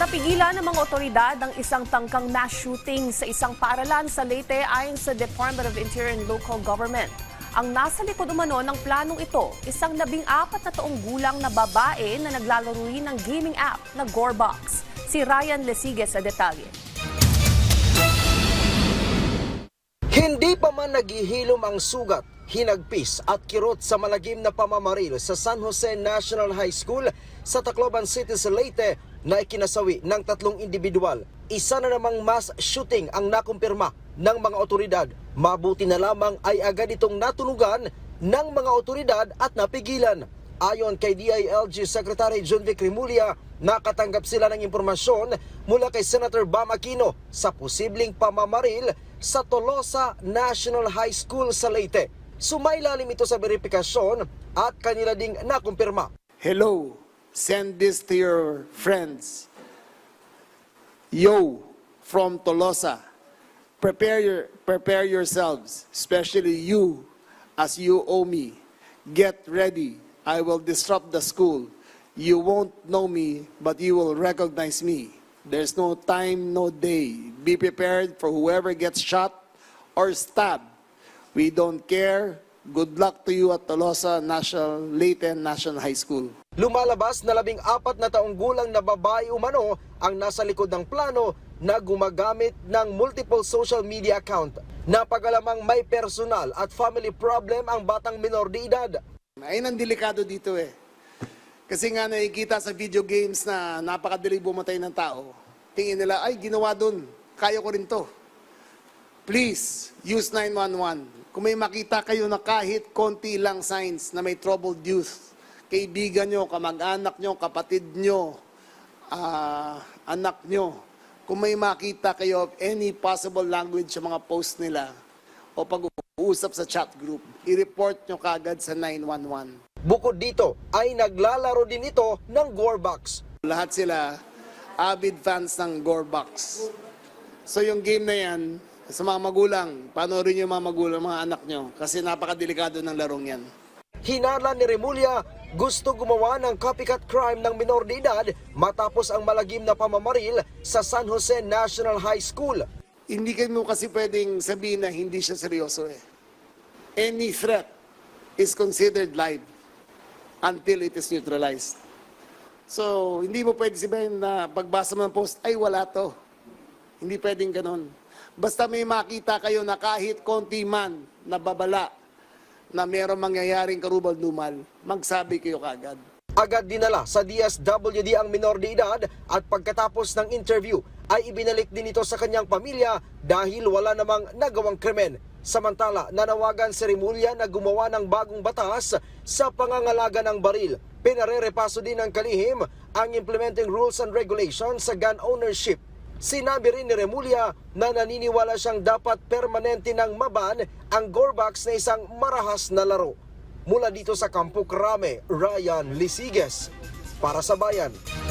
Napigilan ng mga otoridad ang isang tangkang mass shooting sa isang paaralan sa Leyte ayon sa Department of Interior and Local Government. Ang nasa likod umano ng planong ito, isang 14 na taong gulang na babae na naglalaro rin ng gaming app na Gorebox. Si Ryan Lesigue sa detalye. Hindi pa man naghihilom ang sugat, hinagpis at kirot sa malagim na pamamaril sa San Jose National High School sa Tacloban City sa Leyte na ikinasawi ng 3 individual. Isa na namang mass shooting ang nakumpirma ng mga otoridad. Mabuti na lamang ay agad itong natunugan ng mga otoridad at napigilan. Ayon kay DILG Secretary John Vic Remulla, nakatanggap sila ng impormasyon mula kay Senator Bam Aquino sa posibleng pamamaril sa Tolosa National High School sa Leyte. Sumailalim ito sa verifikasyon at kanila ding nakumpirma. Hello, send this to your friends. Yo, from Tolosa, prepare yourselves, especially you, as you owe me. Get ready. I will disrupt the school. You won't know me, but you will recognize me. There's no time, no day. Be prepared for whoever gets shot or stabbed. We don't care. Good luck to you at Tolosa Leyte National High School. Lumalabas na 14 na taong gulang na babae umano ang nasa likod ng plano na gumagamit ng multiple social media account. Napagalamang may personal at family problem ang batang minor de edad. Ayun ang delikado dito eh. Kasi nga nakikita sa video games na napakadali bumatay ng tao. Tingin nila, ay ginawa dun, kaya ko rin to. Please, use 911. Kung may makita kayo na kahit konti lang signs na may troubled youth, kaibigan nyo, kamag-anak nyo, kapatid nyo, anak nyo, kung may makita kayo of any possible language sa mga post nila o pag-uusap sa chat group, i-report nyo kaagad sa 911. Bukod dito ay naglalaro din ito ng Gorebox. Lahat sila avid fans ng Gorebox. So yung game na yan, sa mga magulang, panoorin nyo mga magulang, mga anak nyo, kasi napakadelikado ng larong yan. Hinala ni Remulla, gusto gumawa ng copycat crime ng minor de edad matapos ang malagim na pamamaril sa San Jose National High School. Hindi mo kasi pwedeng sabihin na hindi siya seryoso eh. Any threat is considered live until it is neutralized. So, hindi mo pwede sabihin na pagbasa mo ng post, ay wala to. Hindi pwedeng ganon. Basta may makita kayo na kahit konti man na babala na mayroong mangyayaring karubal-dumal, magsabi kayo kaagad. Agad dinala sa DSWD ang minor de edad at pagkatapos ng interview ay ibinalik din ito sa kanyang pamilya dahil wala namang nagawang krimen. Samantala, nanawagan si Remulla na gumawa ng bagong batas sa pangangalaga ng baril. Pinarerepaso din ng kalihim ang implementing rules and regulations sa gun ownership. Sinabi rin ni Remulla na naniniwala siyang dapat permanente ng maban ang Gorebox na isang marahas na laro. Mula dito sa Kampo Crame, Ryan Lesigue para sa Bayan.